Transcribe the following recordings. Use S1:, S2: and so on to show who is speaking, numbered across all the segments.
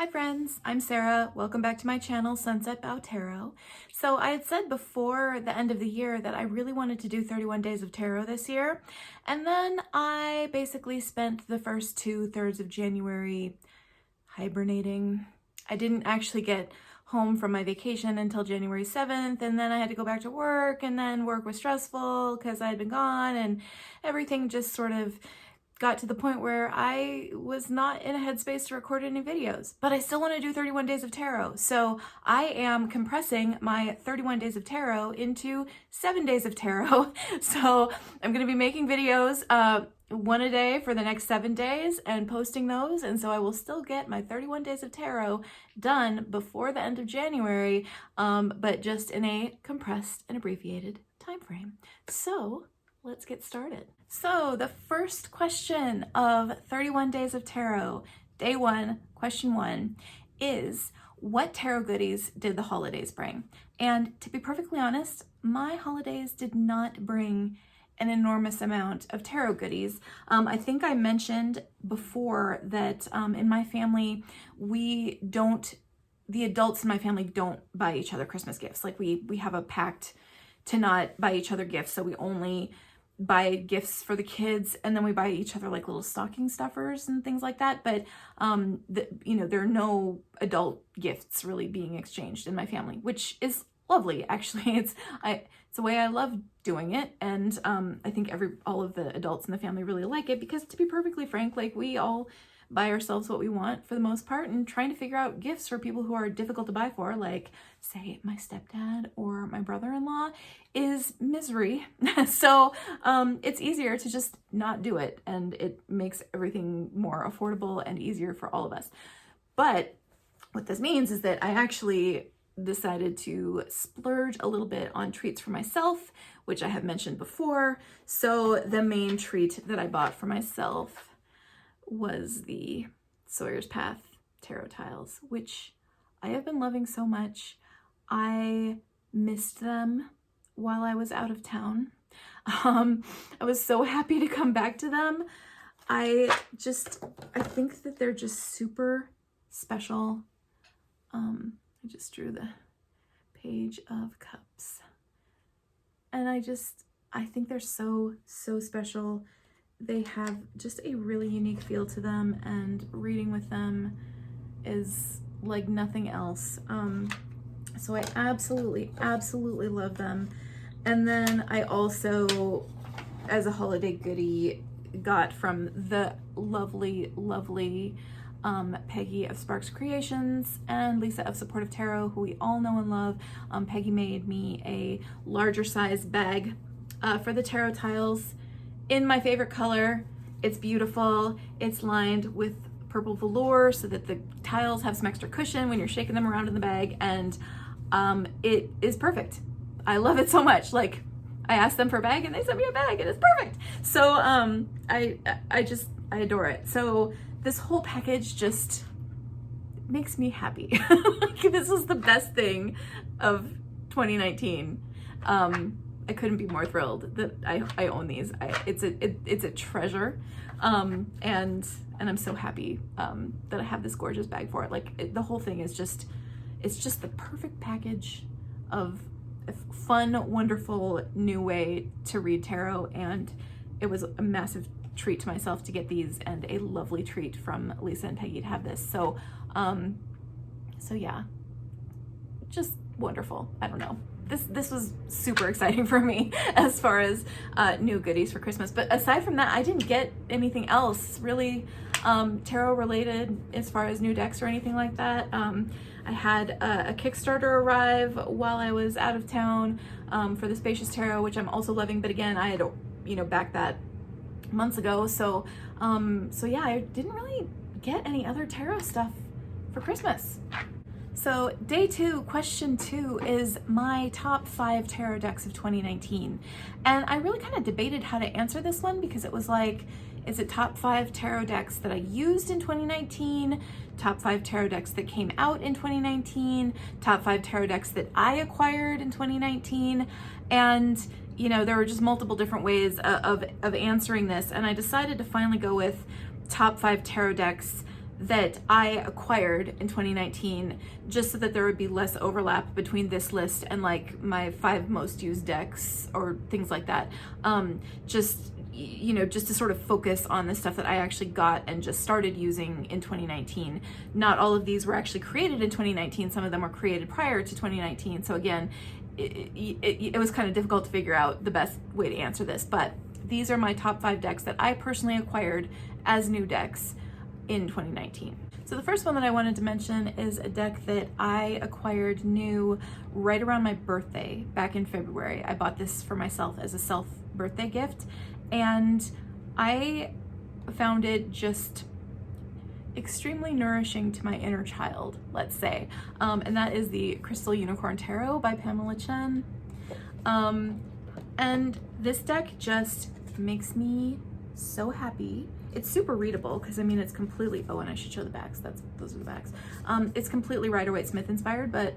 S1: Hi friends, I'm Sarah. Welcome back to my channel, Sunset Bow Tarot. So I had said before the end of the year that I really wanted to do 31 days of tarot this year. And then I basically spent the first 2/3 of January hibernating. I didn't actually get home from my vacation until January 7th, and then I had to go back to work, and then work was stressful because I had been gone, and everything just sort of got to the point where I was not in a headspace to record any videos, but I still want to do 31 days of tarot. So I am compressing my 31 days of tarot into 7 days of tarot. So I'm going to be making videos, one a day for the next 7 days and posting those. And so I will still get my 31 days of tarot done before the end of January, but just in a compressed and abbreviated time frame. So let's get started. So the first question of 31 Days of Tarot, day one, question one, is what tarot goodies did the holidays bring? And to be perfectly honest, my holidays did not bring an enormous amount of tarot goodies. I think I mentioned before that in my family, the adults in my family don't buy each other Christmas gifts. Like we have a pact to not buy each other gifts, so we only buy gifts for the kids, and then we buy each other like little stocking stuffers and things like that. But there are no adult gifts really being exchanged in my family, which is lovely. Actually, it's a way I love doing it, and I think all of the adults in the family really like it because, to be perfectly frank, like we all buy ourselves what we want for the most part, and trying to figure out gifts for people who are difficult to buy for, like say my stepdad or my brother-in-law, is misery. So it's easier to just not do it, and it makes everything more affordable and easier for all of us. But what this means is that I actually decided to splurge a little bit on treats for myself, which I have mentioned before. So the main treat that I bought for myself was the Sawyer's Path tarot tiles, which I have been loving so much. I missed them while I was out of town. I was so happy to come back to them. I think that they're just super special. I just drew the Page of Cups, and I think they're so special. They have just a really unique feel to them, and reading with them is like nothing else. So I absolutely love them. And then I also, as a holiday goodie, got from the lovely Peggy of Sparks Creations and Lisa of Supportive Tarot, who we all know and love. Peggy made me a larger size bag for the tarot tiles in my favorite color. It's beautiful. It's lined with purple velour so that the tiles have some extra cushion when you're shaking them around in the bag, and it is perfect. I love it so much. Like, I asked them for a bag and they sent me a bag, and it's perfect. So I adore it. So this whole package just makes me happy. Like, this is the best thing of 2019. I couldn't be more thrilled that I own these. It's a treasure, and I'm so happy that I have this gorgeous bag for it. Like, the whole thing is it's just the perfect package of a fun, wonderful new way to read tarot, and it was a massive treat to myself to get these, and a lovely treat from Lisa and Peggy to have this. So yeah, just wonderful. I don't know. This was super exciting for me as far as new goodies for Christmas. But aside from that, I didn't get anything else really tarot related as far as new decks or anything like that. I had a Kickstarter arrive while I was out of town for the Spacious Tarot, which I'm also loving. But again, I had backed that months ago. So yeah, I didn't really get any other tarot stuff for Christmas. So day two, question two, is my top 5 tarot decks of 2019. And I really kind of debated how to answer this one, because it was like, is it top 5 tarot decks that I used in 2019, top 5 tarot decks that came out in 2019, top 5 tarot decks that I acquired in 2019? And there were just multiple different ways of answering this, and I decided to finally go with top 5 tarot decks that I acquired in 2019 just so that there would be less overlap between this list and like my 5 most used decks or things like that. Just, you know, just to sort of focus on the stuff that I actually got and just started using in 2019. Not all of these were actually created in 2019. Some of them were created prior to 2019. So again, it was kind of difficult to figure out the best way to answer this, but these are my top 5 decks that I personally acquired as new decks in 2019. So the first one that I wanted to mention is a deck that I acquired new right around my birthday back in February. I bought this for myself as a self birthday gift, and I found it just extremely nourishing to my inner child, let's say. And that is the Crystal Unicorn Tarot by Pamela Chen. And this deck just makes me so happy. It's super readable because I mean it's completely, oh, and I should show the backs. Those are the backs. It's completely Rider-Waite-Smith inspired, but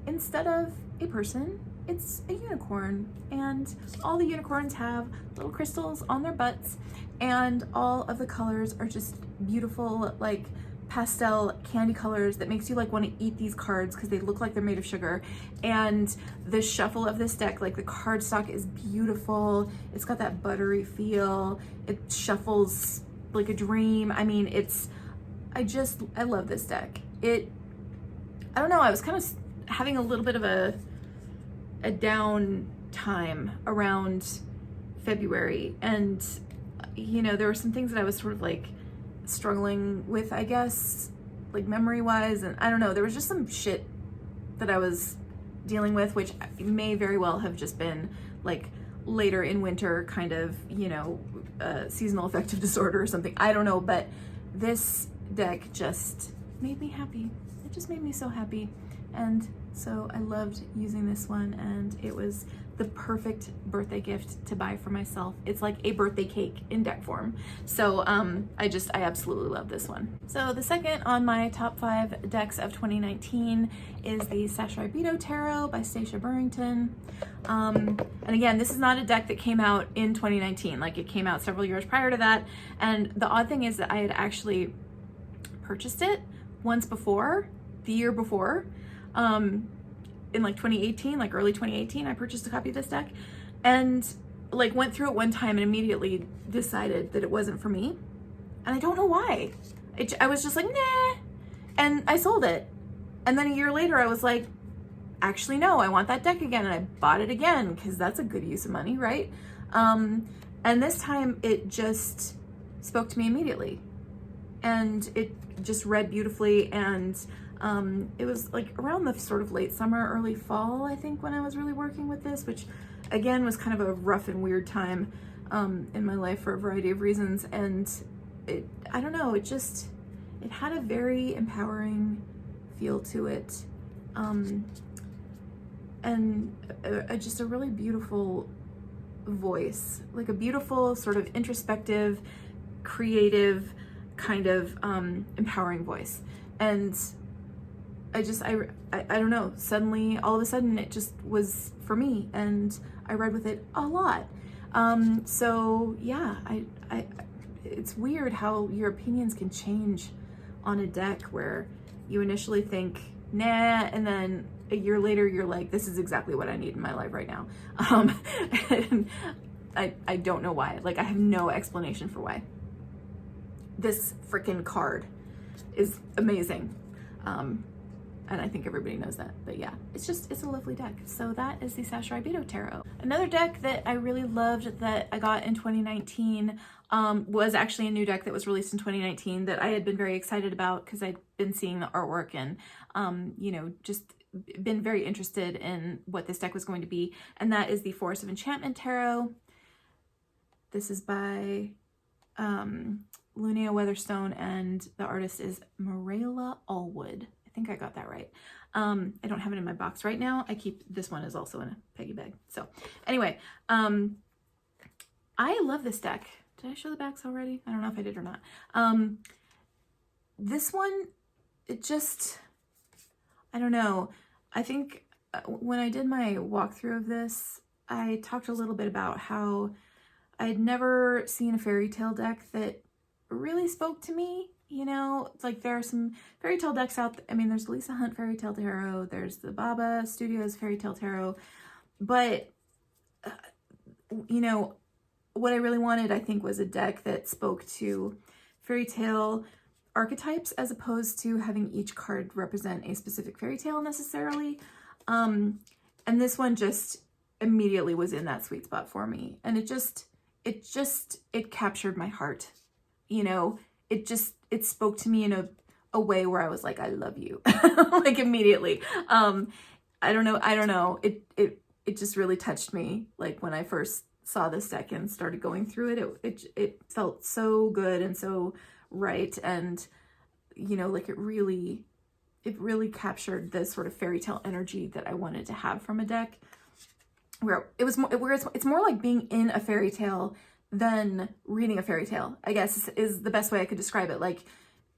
S1: instead of a person, it's a unicorn, and all the unicorns have little crystals on their butts, and all of the colors are just beautiful, like pastel candy colors that makes you like want to eat these cards because they look like they're made of sugar. And the shuffle of this deck, like the cardstock is beautiful. It's got that buttery feel. It shuffles like a dream. I mean, I love this deck. I don't know, I was kind of having a little bit of a down time around February, and you know, there were some things that I was sort of like struggling with, I guess, like memory wise, and I don't know, there was just some shit that I was dealing with, which may very well have just been like later in winter kind of, you know, seasonal affective disorder or something, I don't know, but this deck just made me happy. It just made me so happy, and so I loved using this one, and it was the perfect birthday gift to buy for myself. It's like a birthday cake in deck form. So I absolutely love this one. So the second on my top 5 decks of 2019 is the Sashai Bito Tarot by Stacia Burrington. And again, this is not a deck that came out in 2019. Like, it came out several years prior to that. And the odd thing is that I had actually purchased it once before, the year before. In like 2018, like early 2018, I purchased a copy of this deck and like went through it one time and immediately decided that it wasn't for me. And I don't know why. I was just like, nah. And I sold it. And then a year later, I was like, actually, no, I want that deck again. And I bought it again because that's a good use of money, right? And this time it just spoke to me immediately. And it just read beautifully, and it was like around the sort of late summer, early fall, I think, when I was really working with this, which again was kind of a rough and weird time in my life for a variety of reasons. And I don't know, it had a very empowering feel to it, and just a really beautiful voice, like a beautiful sort of introspective, creative kind of empowering voice. And I don't know, suddenly, all of a sudden, it just was for me, and I read with it a lot. So yeah, it's weird how your opinions can change on a deck where you initially think, nah, and then a year later, you're like, this is exactly what I need in my life right now. And I don't know why. Like, I have no explanation for why. This freaking card is amazing. And I think everybody knows that, but yeah, it's a lovely deck. So that is the Sashai Bito Tarot. Another deck that I really loved that I got in 2019 was actually a new deck that was released in 2019 that I had been very excited about because I'd been seeing the artwork and, you know, just been very interested in what this deck was going to be. And that is the Forest of Enchantment Tarot. This is by Lunia Weatherstone, and the artist is Marilla Allwood. I think I got that right. I don't have it in my box right now. This one is also in a Peggy bag. So anyway, I love this deck. Did I show the backs already? I don't know if I did or not. This one, I don't know. I think when I did my walkthrough of this, I talked a little bit about how I'd never seen a fairy tale deck that really spoke to me. you know, like there are some fairy tale decks out. I mean, there's Lisa Hunt Fairy Tale Tarot, there's the Baba Studios Fairy Tale Tarot, but you know, what I really wanted, I think, was a deck that spoke to fairy tale archetypes as opposed to having each card represent a specific fairy tale necessarily. And this one just immediately was in that sweet spot for me. And it captured my heart. You know, it spoke to me in a way where I was like, I love you, like immediately. I don't know. It just really touched me. Like when I first saw this deck and started going through it felt so good and so right. And, you know, like it really captured the sort of fairy tale energy that I wanted to have from a deck, where it's more like being in a fairy tale than reading a fairy tale, I guess is the best way I could describe it. Like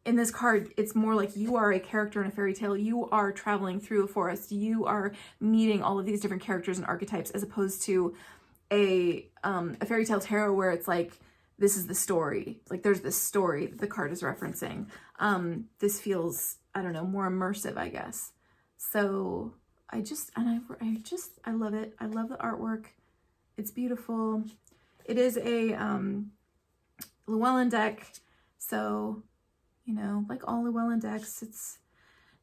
S1: in this card, it's more like you are a character in a fairy tale. You are traveling through a forest. You are meeting all of these different characters and archetypes, as opposed to a fairy tale tarot where it's like, this is the story. Like there's this story that the card is referencing. This feels, I don't know, more immersive, I guess. So I love it. I love the artwork. It's beautiful. It is a Llewellyn deck. So, you know, like all Llewellyn decks, it's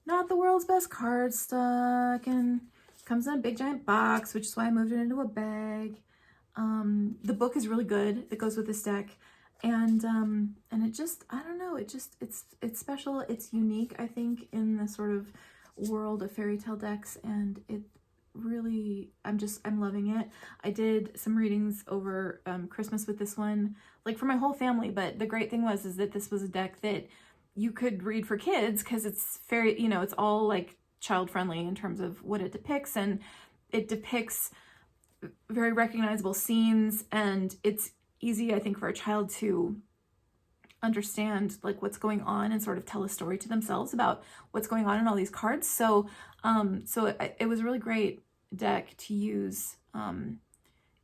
S1: not the world's best card stock and comes in a big giant box, which is why I moved it into a bag. The book is really good that goes with this deck. And it just, I don't know, it's special. It's unique, I think, in the sort of world of fairy tale decks. And it really, I'm loving it. I did some readings over Christmas with this one, like for my whole family. But the great thing is that this was a deck that you could read for kids, because it's very, you know, it's all like child friendly in terms of what it depicts, and it depicts very recognizable scenes, and it's easy, I think, for a child to understand like what's going on and sort of tell a story to themselves about what's going on in all these cards. So it was a really great deck to use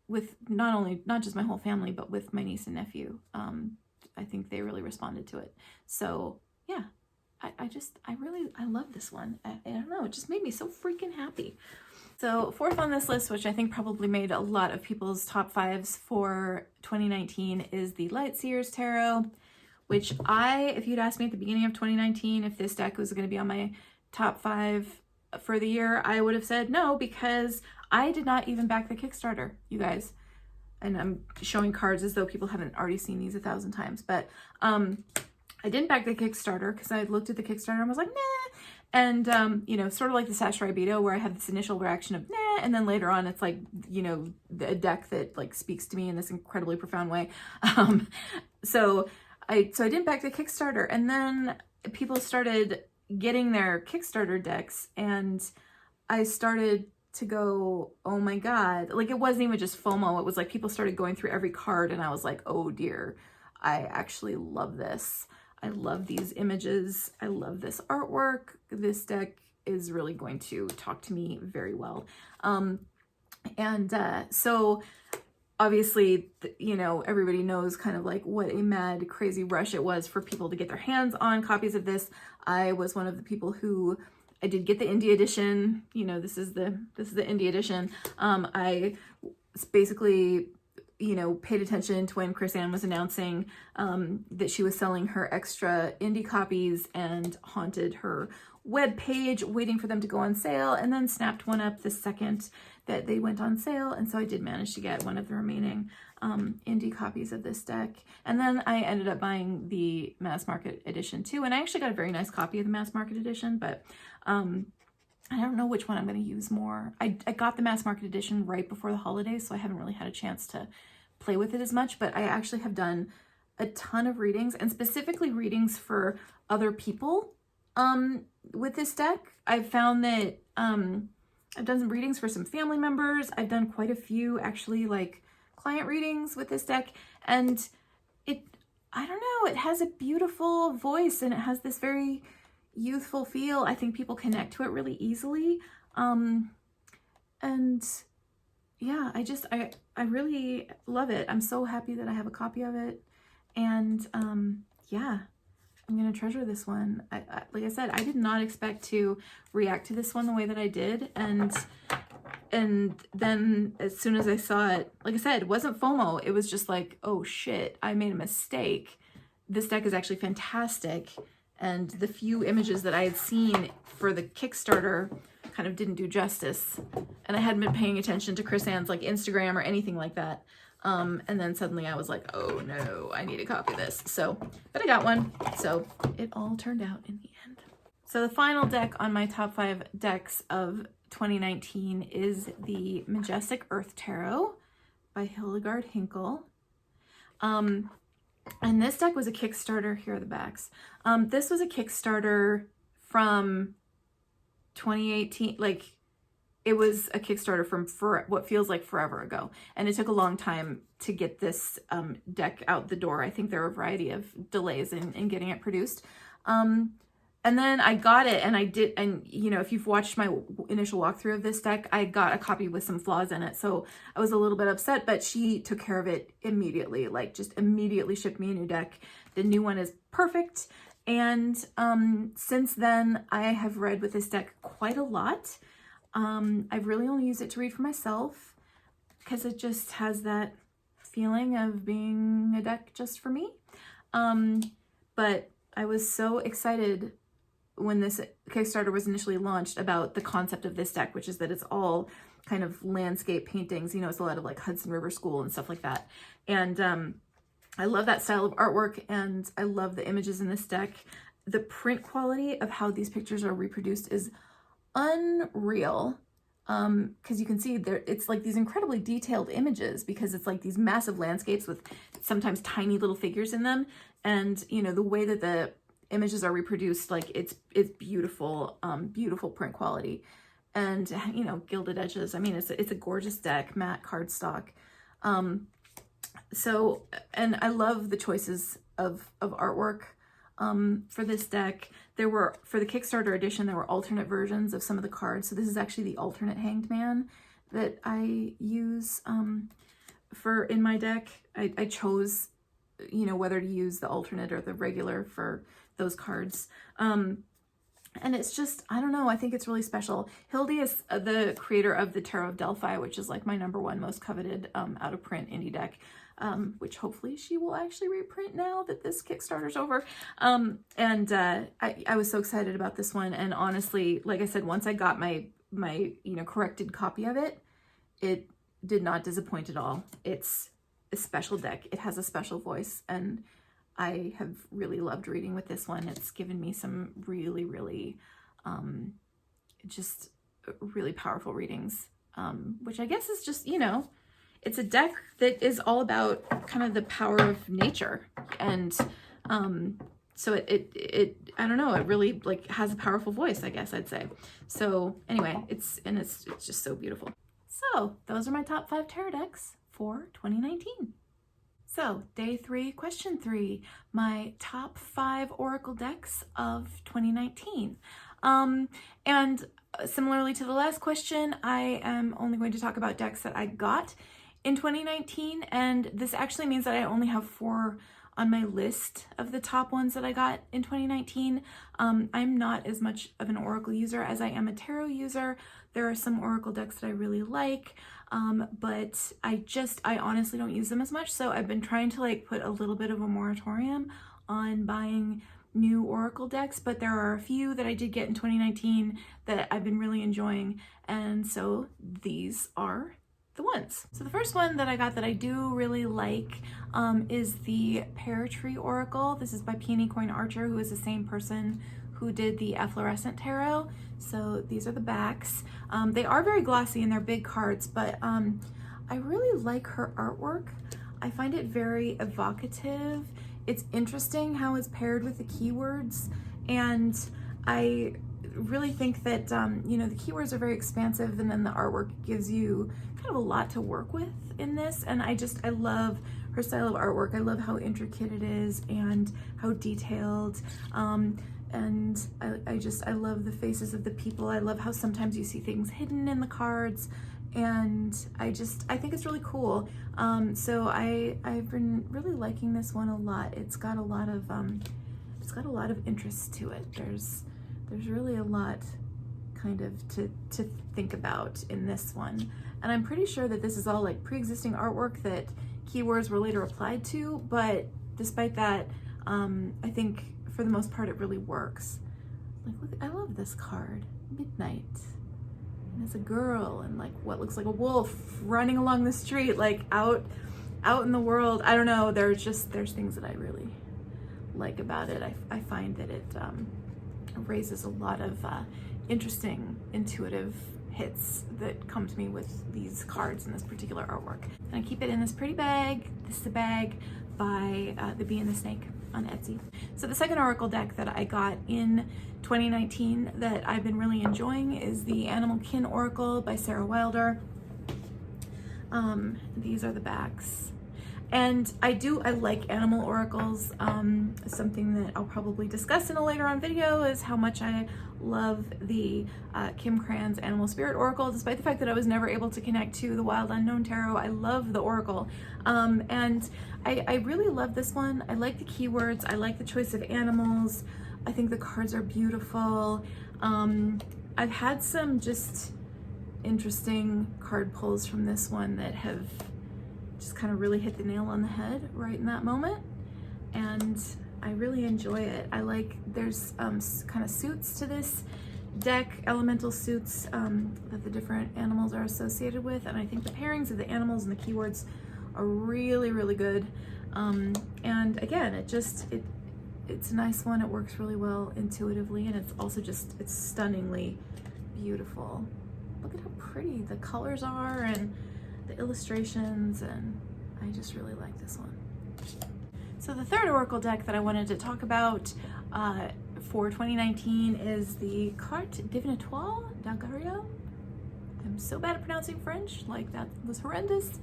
S1: with not just my whole family, but with my niece and nephew. I think they really responded to it. So yeah, I love this one. I don't know, it just made me so freaking happy. So fourth on this list, which I think probably made a lot of people's top fives for 2019, is the Lightseers Tarot, which if you'd asked me at the beginning of 2019 if this deck was going to be on my top 5 for the year, I would have said no, because I did not even back the Kickstarter, you guys. And I'm showing cards as though people haven't already seen these 1,000 times, but I didn't back the Kickstarter because I looked at the Kickstarter and was like, nah. And, you know, sort of like the Sash Rabido, where I had this initial reaction of nah, and then later on it's like, you know, a deck that like speaks to me in this incredibly profound way. So I didn't back the Kickstarter, and then people started getting their Kickstarter decks, and I started to go, oh my God, like it wasn't even just FOMO. It was like people started going through every card, and I was like, oh dear, I actually love this. I love these images. I love this artwork. This deck is really going to talk to me very well. So obviously, you know, everybody knows kind of like what a mad, crazy rush it was for people to get their hands on copies of this. I was one of the people who, I did get the indie edition. You know, this is the indie edition. I basically, you know, paid attention to when Chris-Anne was announcing that she was selling her extra indie copies, and haunted her web page waiting for them to go on sale, and then snapped one up the second that they went on sale. And so I did manage to get one of the remaining indie copies of this deck. And then I ended up buying the mass market edition too. And I actually got a very nice copy of the mass market edition, but I don't know which one I'm going to use more. I got the mass market edition right before the holidays, so I haven't really had a chance to play with it as much, but I actually have done a ton of readings, and specifically readings for other people with this deck. I've found that I've done some readings for some family members. I've done quite a few actually like client readings with this deck, and I don't know, it has a beautiful voice, and it has this very youthful feel. I think people connect to it really easily. And yeah, I really love it. I'm so happy that I have a copy of it. And yeah, I'm gonna treasure this one. Like I said, I did not expect to react to this one the way that I did, and then as soon as I saw it, like I said, it wasn't FOMO. It was just like, oh shit, I made a mistake. This deck is actually fantastic, and the few images that I had seen for the Kickstarter kind of didn't do justice, and I hadn't been paying attention to Chris-Anne's like Instagram or anything like that. And then suddenly I was like, oh no, I need a copy of this. So, but I got one. So it all turned out in the end. So the final deck on my top 5 decks of 2019 is the Majestic Earth Tarot by Hildegard Hinkle. And this deck was a Kickstarter. Here are the backs. This was a Kickstarter from 2018, like it was a Kickstarter from what feels like forever ago. And it took a long time to get this deck out the door. I think there were a variety of delays in getting it produced. And then I got it, and you know, if you've watched my initial walkthrough of this deck, I got a copy with some flaws in it. So I was a little bit upset, but she took care of it immediately, like just immediately shipped me a new deck. The new one is perfect. And since then I have read with this deck quite a lot. I've really only used it to read for myself because it just has that feeling of being a deck just for me. But I was so excited when this Kickstarter was initially launched about the concept of this deck, which is that it's all kind of landscape paintings. You know, it's a lot of like Hudson River School and stuff like that. And I love that style of artwork, and I love the images in this deck. The print quality of how these pictures are reproduced is unreal, because you can see there it's like these incredibly detailed images, because it's like these massive landscapes with sometimes tiny little figures in them, and you know, the way that the images are reproduced, like it's beautiful, beautiful print quality, and you know, gilded edges. I mean, it's a gorgeous deck, matte cardstock. So, and I love the choices of artwork for this deck. There were, for the Kickstarter edition, there were alternate versions of some of the cards. So this is actually the alternate Hanged Man that I use for in my deck. I chose, you know, whether to use the alternate or the regular for those cards. And it's just, I don't know, I think it's really special. Hildy is the creator of the Tarot of Delphi, which is like my #1 most coveted out of print indie deck, which hopefully she will actually reprint now that this Kickstarter's over. I was so excited about this one. And honestly, like I said, once I got my you know, corrected copy of it, it did not disappoint at all. It's a special deck. It has a special voice, and I have really loved reading with this one. It's given me some really, really, just really powerful readings, which I guess is just, you know, it's a deck that is all about kind of the power of nature. And so it I don't know, it really like has a powerful voice, I guess I'd say. So anyway, it's just so beautiful. So those are my top 5 tarot decks for 2019. So day 3, question 3, my top 5 Oracle decks of 2019. And similarly to the last question, I am only going to talk about decks that I got in 2019. And this actually means that I only have 4 on my list of the top ones that I got in 2019. I'm not as much of an Oracle user as I am a tarot user. There are some Oracle decks that I really like, but I honestly don't use them as much. So I've been trying to like put a little bit of a moratorium on buying new Oracle decks, but there are a few that I did get in 2019 that I've been really enjoying. And so these are the ones. So the first one that I got that I do really like is the Pear Tree Oracle. This is by Peony Coin Archer, who is the same person who did the Efflorescent Tarot. So these are the backs. They are very glossy and they're big cards, but I really like her artwork. I find it very evocative. It's interesting how it's paired with the keywords, and I really think that you know, the keywords are very expansive, and then the artwork gives you kind of a lot to work with in this. And I love her style of artwork. I love how intricate it is and how detailed, and I love the faces of the people. I love how sometimes you see things hidden in the cards, and I think it's really cool. So I've been really liking this one a lot. It's got a lot of it's got a lot of interest to it. There's really a lot kind of to think about in this one. And I'm pretty sure that this is all like pre-existing artwork that keywords were later applied to, but despite that, I think for the most part it really works. Like, look, I love this card, Midnight. And it's a girl and like what looks like a wolf running along the street, like out in the world. I don't know, there's things that I really like about it. I find that it raises a lot of interesting, intuitive hits that come to me with these cards and this particular artwork. And I keep it in this pretty bag. This is a bag by The Bee and the Snake on Etsy. So the second oracle deck that I got in 2019 that I've been really enjoying is the Animal Kin Oracle by Sarah Wilder. These are the backs. And I like animal oracles. Something that I'll probably discuss in a later on video is how much I love the Kim Krans Animal Spirit Oracle, despite the fact that I was never able to connect to the Wild Unknown Tarot. I love the Oracle. And I really love this one. I like the keywords. I like the choice of animals. I think the cards are beautiful. I've had some just interesting card pulls from this one that have just kind of really hit the nail on the head right in that moment, and I really enjoy it. I like, there's kind of suits to this deck, elemental suits that the different animals are associated with, and I think the pairings of the animals and the keywords are really, really good. And again, it's a nice one. It works really well intuitively, and it's also just, it's stunningly beautiful. Look at how pretty the colors are and the illustrations, and I just really like this one. So the third oracle deck that I wanted to talk about for 2019 is the Carte Divinatoire d'Algario. I'm so bad at pronouncing French, like that was horrendous.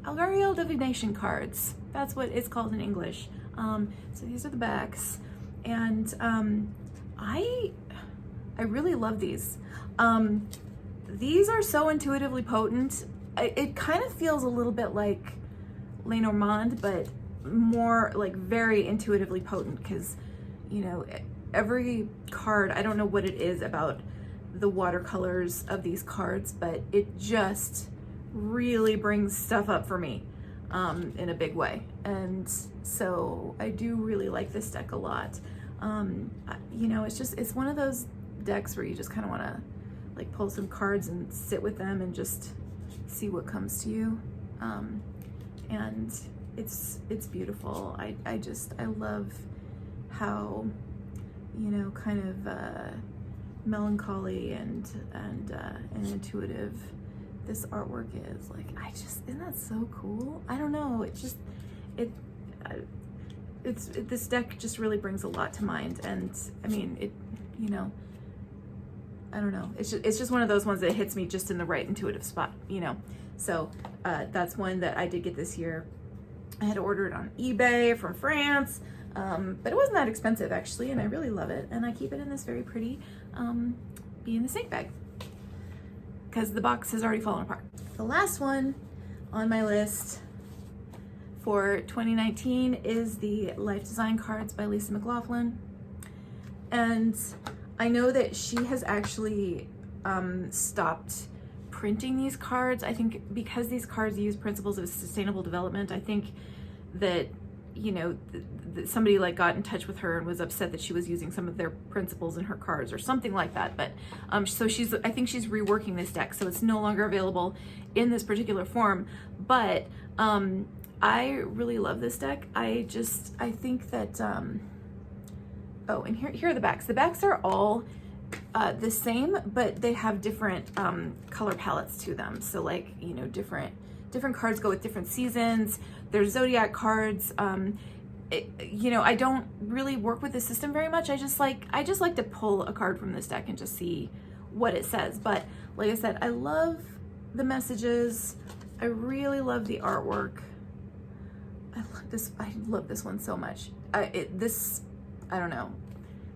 S1: Algario divination cards, that's what it's called in English. So these are the backs, and I really love these. These are so intuitively potent. It kind of feels a little bit like Lenormand, but more like very intuitively potent, because, you know, every card, I don't know what it is about the watercolors of these cards, but it just really brings stuff up for me in a big way. And so I do really like this deck a lot. You know, it's one of those decks where you just kind of want to like pull some cards and sit with them and just see what comes to you. And it's beautiful. I love how, you know, kind of melancholy and intuitive this artwork is. Like, isn't that so cool? I don't know, this deck just really brings a lot to mind. And I mean, you know, I don't know, it's just one of those ones that hits me just in the right intuitive spot, you know. So that's one that I did get this year. I had ordered on eBay from France, but it wasn't that expensive actually, and I really love it. And I keep it in this very pretty Bee and the Snake bag, because the box has already fallen apart. The last one on my list for 2019 is the Life Design cards by Lisa McLaughlin. And I know that she has actually stopped printing these cards. I think because these cards use principles of sustainable development, I think that, you know, somebody like got in touch with her and was upset that she was using some of their principles in her cards or something like that. But so I think she's reworking this deck, so it's no longer available in this particular form. But I really love this deck. I think that oh, and here are the backs. The backs are all the same, but they have different color palettes to them. So like, you know, different cards go with different seasons. There's zodiac cards. You know, I don't really work with the system very much. I just like to pull a card from this deck and just see what it says. But like I said, I love the messages. I really love the artwork. I love this one so much. I don't know.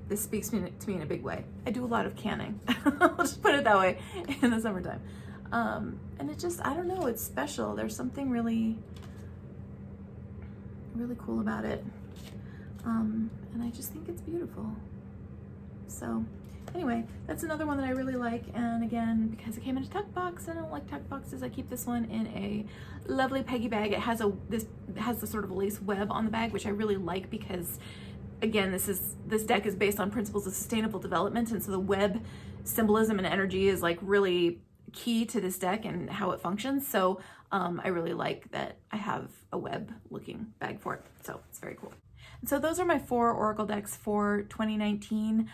S1: This speaks to me in a big way. I do a lot of canning. I'll just put it that way in the summertime. And it just, I don't know, it's special. There's something really, really cool about it. And I just think it's beautiful. So anyway, that's another one that I really like. And again, because it came in a tuck box and I don't like tuck boxes, I keep this one in a lovely Peggy bag. It has the sort of lace web on the bag, which I really like because again, this deck is based on principles of sustainable development, and so the web symbolism and energy is like really key to this deck and how it functions. So I really like that I have a web looking bag for it. So it's very cool. And so those are my 4 Oracle decks for 2019.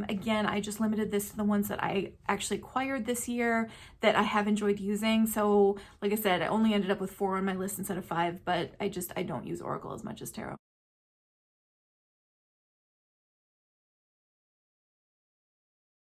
S1: Again, I just limited this to the ones that I actually acquired this year that I have enjoyed using. So like I said, I only ended up with 4 on my list instead of 5, but I don't use Oracle as much as tarot.